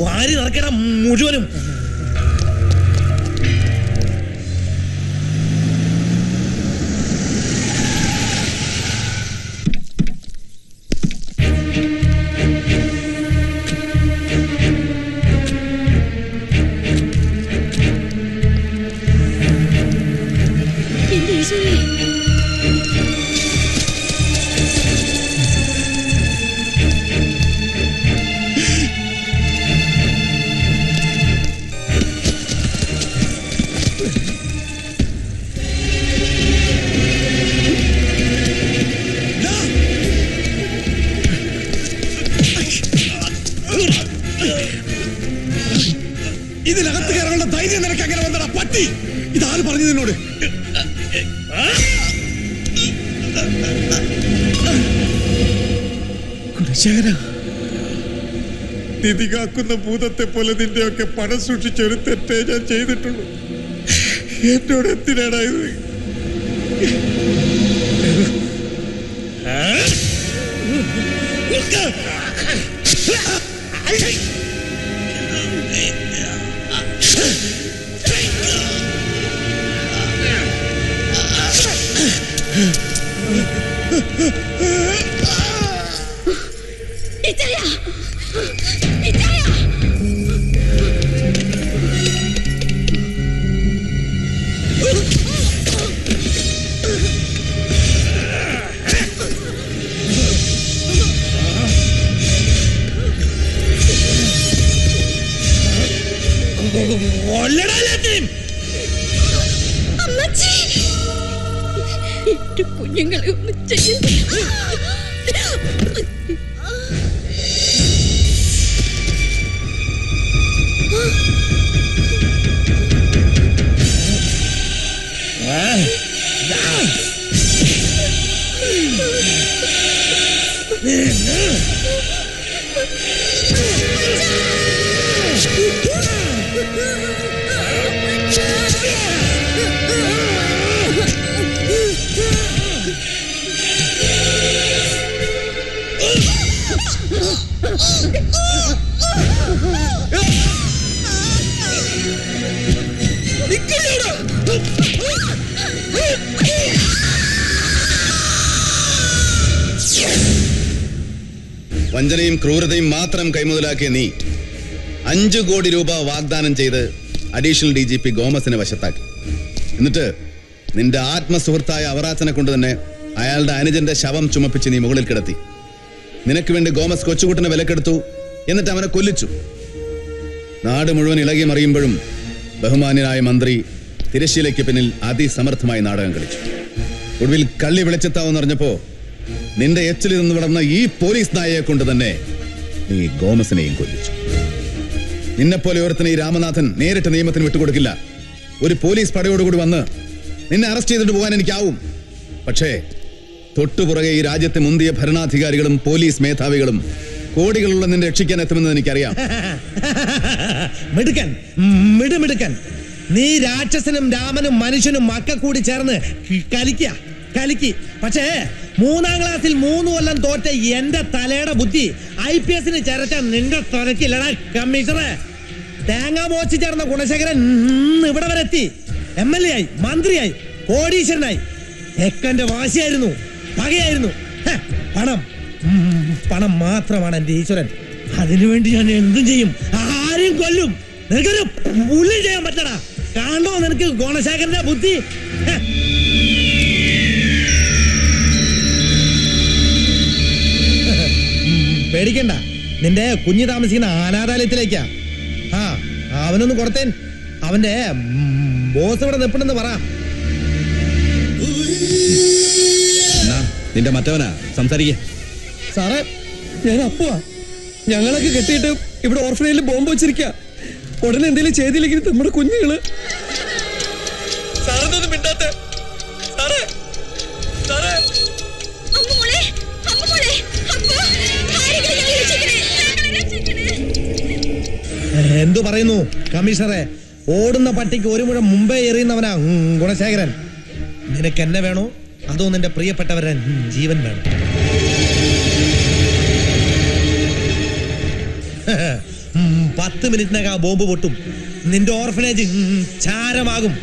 വാരി നടക്കണം മുഴുവനും. ഇതിനകത്ത് കയറാനുള്ള ധൈര്യം നിനക്ക് അങ്ങനെ വന്നടാ പട്ടി? ഇതാര് പറഞ്ഞു നിന്നോട്? നിധി കാക്കുന്ന ഭൂതത്തെ പോലെ നിന്റെയൊക്കെ പണം സൂക്ഷിച്ചൊരു തെറ്റേ ഞാൻ ചെയ്തിട്ടുള്ളൂ. എന്നോട് എന്തിനാണ് ഇത്? എന്റെ കുഞ്ഞുങ്ങളെ ഒന്ന് ചെയ്യുന്നു. വഞ്ചനയും ക്രൂരതയും മാത്രം കൈമുതലാക്കിയ നീ 5 കോടി രൂപ വാഗ്ദാനം ചെയ്ത് അഡീഷണൽ DGP ഗോമസിനെ വശത്താക്കി. എന്നിട്ട് നിന്റെ ആത്മസുഹൃത്തായ അവറാച്ചനെ കൊണ്ട് തന്നെ അയാളുടെ അനുജന്റെ ശവം ചുമപ്പിച്ച് നീ മുകളിൽ കിടത്തി. നിനക്ക് വേണ്ടി ഗോമസ് കൊച്ചുകുട്ടനെ വിലക്കെടുത്തു. എന്നിട്ട് അവനെ കൊല്ലിച്ചു. നാട് മുഴുവൻ ഇളകി മറിയുമ്പോഴും ബഹുമാന്യനായ മന്ത്രി തിരശ്ശീലയ്ക്ക് പിന്നിൽ അതിസമർത്ഥമായി നാടകം കളിച്ചു. ഒടുവിൽ കള്ളി വിളിച്ചെത്താവെന്നറിഞ്ഞപ്പോ നിന്റെ എച്ചിൽ നിന്ന് വളർന്ന ഈ പോലീസ് നായയെ കൊണ്ട് തന്നെ നീ ഗോമസിനെയും കൊല്ലിച്ചു. നിന്നെപ്പോലെ ഒരുത്തനെ ഈ രാമനാഥൻ നേരിട്ട് നിയമത്തിന് വിട്ടുകൊടുക്കില്ല. ഒരു പോലീസ് പടയോടുകൂടി വന്ന് നിന്നെ അറസ്റ്റ് ചെയ്തിട്ട് പോകാൻ എനിക്കാവും. പക്ഷേ തൊട്ടുപുറകെ ഈ രാജ്യത്തെ മുന്തിയ ഭരണാധികാരികളും പോലീസ് മേധാവികളും കോടികളുള്ള നിന്നെ രക്ഷിക്കാൻ എത്തുമെന്ന് എനിക്കറിയാം. മിടുക്കൻ, മിടുമിടുക്കൻ. നീ രാക്ഷസനും രാമനും മനുഷ്യനും മക്ക കൂടി ചേർന്ന് കലിക്ക്. പക്ഷേ 3ാം ക്ലാസ്സിൽ 3 കൊല്ലം തോറ്റ എന്റെ തലയുടെ ബുദ്ധി IPS ചേർച്ച നിന്റെ തലക്കില്ലടാ കമ്മീഷണറെ. തേങ്ങ മോച്ച് ചേർന്ന ഗുണശേഖരൻ ഇവിടെ വരെ എത്തി. MLA ആയി, മന്ത്രിയായി, കോടീശ്വരനായി. തെക്കന്റെ വാശിയായിരുന്നു, പകയായിരുന്നു. പണം മാത്രമാണ് എന്റെ ഈശ്വരൻ. അതിനുവേണ്ടി ഞാൻ എന്തും ചെയ്യും, ആരെയും കൊല്ലും. നിനക്കൊരു പുല്ല് ചെയ്യാൻ പറ്റടാ. കാണോ നിനക്ക് ഗുണശേഖരന്റെ ബുദ്ധി? പേടിക്കണ്ട, നിന്റെ കുഞ്ഞ് താമസിക്കുന്ന അനാഥാലയത്തിലേക്കാ. അവനൊന്ന് കൊടുത്തേൻ. അവന്റെ ബോസ് ഇവിടെ നിൽപ്പുണ്ടെന്ന് പറ. നിന്റെ മറ്റവനാ സംസാരിക്ക. സാറേ, ഞാൻ അപ്പുവാ. ഞങ്ങളൊക്കെ കെട്ടിയിട്ട് ഇവിടെ ഓർഫനേജിൽ ബോംബ് വെച്ചിരിക്ക. ഉടനെ എന്തെങ്കിലും ചെയ്തില്ലെങ്കിൽ നമ്മുടെ കുഞ്ഞുങ്ങള്. സാറൊന്നും മിണ്ടാത്ത എന്തു പറയുന്നു കമ്മീഷണറെ? ഓടുന്ന പട്ടിക്ക് ഒരു മുഴം മുമ്പേ എറിയുന്നവനാ ഗുണശേഖരൻ. നിനക്ക് എന്നെ വേണോ അതോ നിന്റെ പ്രിയപ്പെട്ടവരെ ജീവൻ വേണോ? 10 മിനിറ്റിനകം ബോംബ് പൊട്ടും. നിന്റെ ഓർഫനേജ് ചാരമാകും.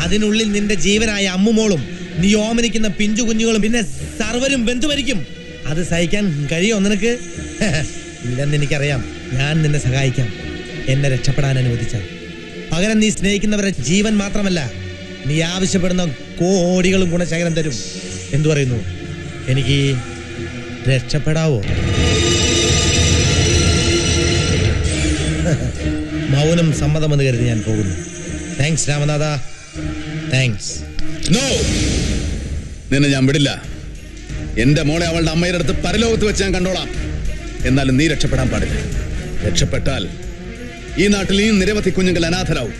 അതിനുള്ളിൽ നിന്റെ ജീവനായ അമ്മുമോളും നീ ഓമനിക്കുന്ന പിഞ്ചു കുഞ്ഞുങ്ങളും പിന്നെ സർവരും ബന്ധുവരിക്കും. അത് സഹിക്കാൻ കഴിയോ നിനക്ക്? ഇല്ലെന്ന് എനിക്കറിയാം. ഞാൻ നിന്നെ സഹായിക്കാം, എന്നെ രക്ഷപ്പെടാൻ അനുവദിച്ചാൽ. പകരം നീ സ്നേഹിക്കുന്നവരെ ജീവൻ മാത്രമല്ല, നീ ആവശ്യപ്പെടുന്ന കോടികളും ഗുണശേഖരൻ തരും. എന്തു പറയുന്നു? എനിക്ക് രക്ഷപ്പെടാവോ? മൗനം സമ്മതമെന്ന് കരുതി ഞാൻ പോകുന്നു. Thanks Ramanatha, thanks. നോ, നിന്നെ ഞാൻ വിടില്ല. എന്റെ മോളെ അവളുടെ അമ്മയുടെ അടുത്ത് പരലോകത്ത് വെച്ച് ഞാൻ കണ്ടോളാം. എന്നാലും നീ രക്ഷപ്പെടാൻ പാടില്ല. രക്ഷപ്പെട്ടാൽ ഈ നാട്ടിൽ ഈ നിരവധി കുഞ്ഞുങ്ങൾ അനാഥരാവും,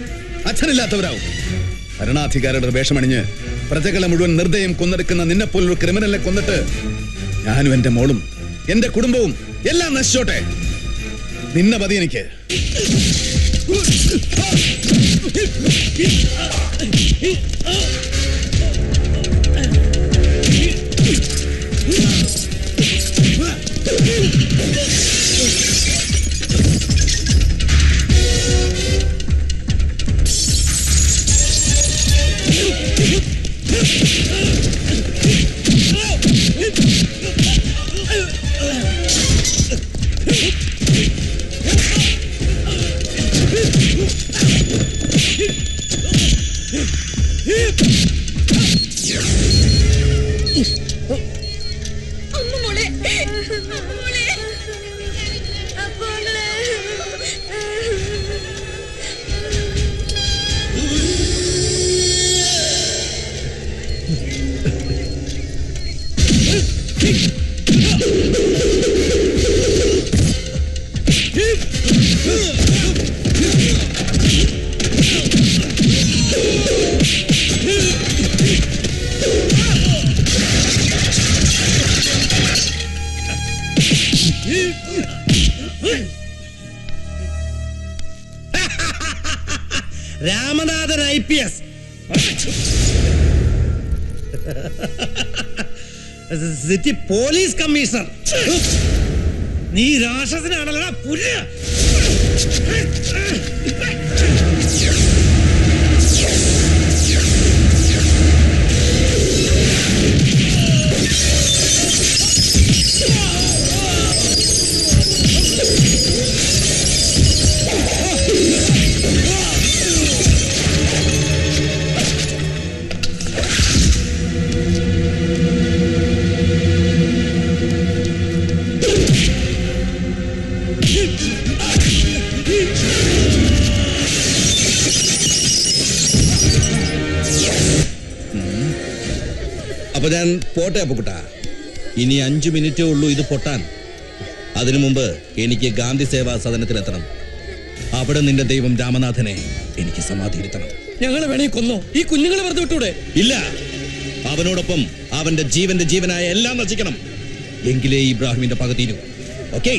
അച്ഛനില്ലാത്തവരാവും. ഭരണാധികാരിയുടെ വേഷമണിഞ്ഞ് പ്രജകളെ മുഴുവൻ നിർദ്ദയം കൊന്നെടുക്കുന്ന നിന്നെപ്പോലൊരു ക്രിമിനലിനെ കൊന്നിട്ട് ഞാനും എന്റെ മോളും എന്റെ കുടുംബവും എല്ലാം നശിച്ചോട്ടെ. നിന്നെ മതി എനിക്ക്. Ramanathan IPS, city police commissioner. നീ രാക്ഷസനാണല്ലടാ പുല്ല്. അപ്പൊ ഞാൻ പോട്ടെ അപ്പുക്കുട്ടാ. ഇനി 5 മിനിറ്റേ ഉള്ളൂ ഇത് പൊട്ടാൻ. അതിനു മുമ്പ് എനിക്ക് ഗാന്ധി സേവാ സദനത്തിലെത്തണം. അവിടെ നിന്റെ ദൈവം രാമനാഥനെ എനിക്ക് സമാധിയിരുത്തണം. ഞങ്ങളെ വേണേ കൊന്നോ, ഈ കുഞ്ഞുങ്ങളെ വെറുതെ വിട്ടൂടെ? ഇല്ല, അവനോടൊപ്പം അവന്റെ ജീവന്റെ ജീവനായ എല്ലാം നശിക്കണം. എങ്കിലേ ഇബ്രാഹിമിന്റെ പക തീരൂ. Okay,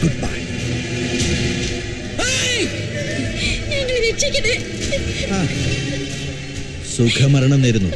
good bye. സുഖമരണം നേരുന്നു.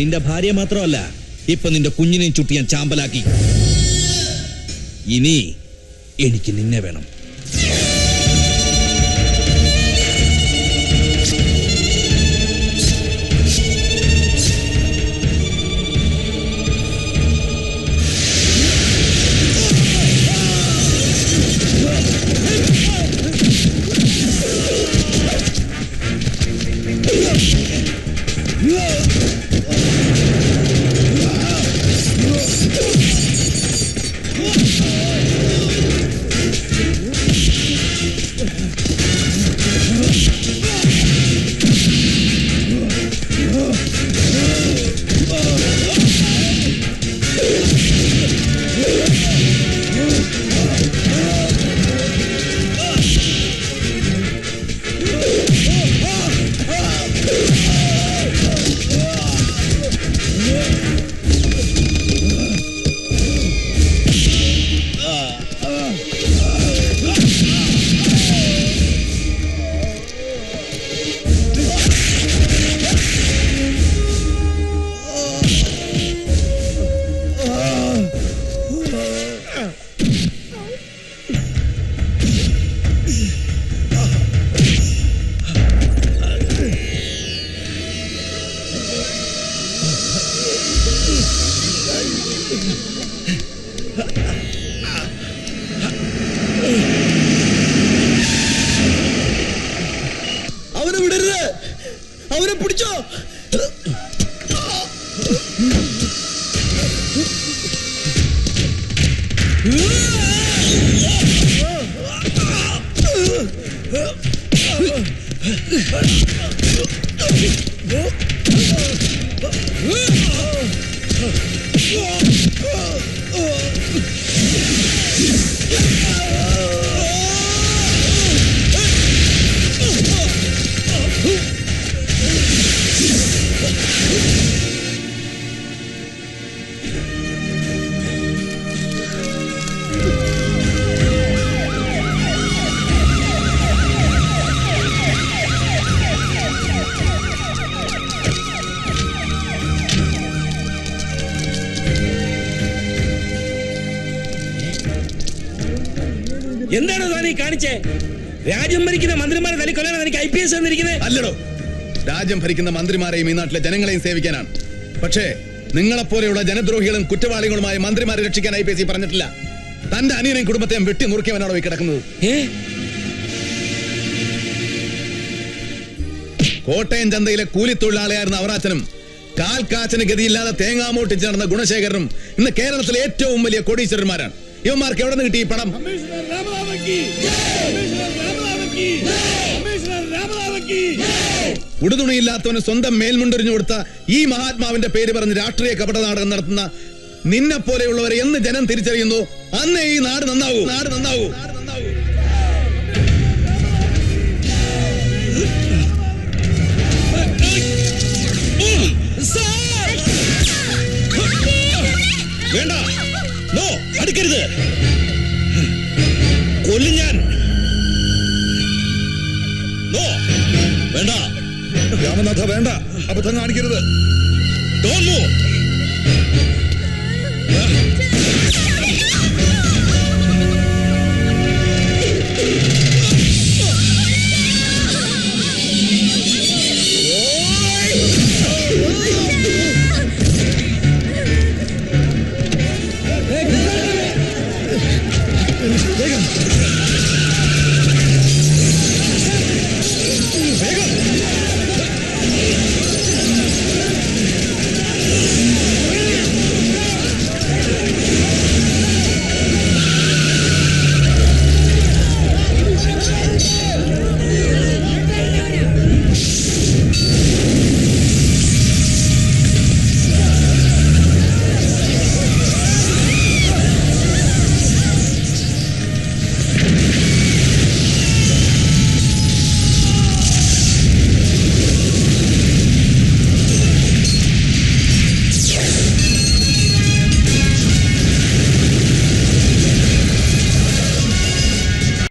നിന്റെ ഭാര്യ മാത്രമല്ല, ഇപ്പൊ നിന്റെ കുഞ്ഞിനെയും ചുട്ടി ഞാൻ ചാമ്പലാക്കി. ഇനി എനിക്ക് നിന്നെ വേണം. അവനെ വിടരുത്, അവനെ പിടിച്ചോ. എന്താണ് താനീ കാണിച്ചേ? രാജ്യം ഭരിക്കുന്ന മന്ത്രിമാരെ തനിക്കൊല്ലാനാണ് എനിക്ക് IPS എന്നിരിക്കുന്നത്. അല്ലടോ, രാജ്യം ഭരിക്കുന്ന മന്ത്രിമാരെയും ഈ നാട്ടിലെ ജനങ്ങളെയും സേവിക്കാനാണ്. പക്ഷേ നിങ്ങളെപ്പോലെയുള്ള ജനദ്രോഹികളും കുറ്റവാളികളുമായ മന്ത്രിമാരെ രക്ഷിക്കാൻ IPS പറഞ്ഞിട്ടില്ല. തന്റെ അനിയനെയും കുടുംബത്തെയും വെട്ടി നുറുക്കിയവനാണോ ഈ കിടക്കുന്നത്? കോട്ടയം ചന്തയിലെ കൂലിത്തൊഴിലാളിയായിരുന്ന അവറാച്ചനും കാൽക്കാച്ചന് ഗതിയില്ലാതെ തേങ്ങാമോട്ടിച്ച് നടന്ന ഗുണശേഖരനും ഇന്ന് കേരളത്തിലെ ഏറ്റവും വലിയ കോടീശ്വരന്മാരാണ്. ഇവന്മാർക്ക് എവിടെ നിന്ന് കിട്ടി ഈ പണം? ഉടുതുണിയില്ലാത്തവന് സ്വന്തം മേൽമുണ്ടൊരിഞ്ഞു കൊടുത്ത ഈ മഹാത്മാവിന്റെ പേര് പറഞ്ഞ് രാഷ്ട്രീയ കപട നാടകം നടത്തുന്ന നിന്നെ പോലെയുള്ളവരെ എന്ന് ജനം തിരിച്ചറിയുന്നു, അന്നേ ഈ നാട് നന്നാവൂ. വേണ്ട, നോ, അടുക്കരുത്, കൊല്ലും ഞാൻ. നോ, വേണ്ട രാമനാഥ, വേണ്ട, അബദ്ധം കാണിക്കരുത്. Don't move.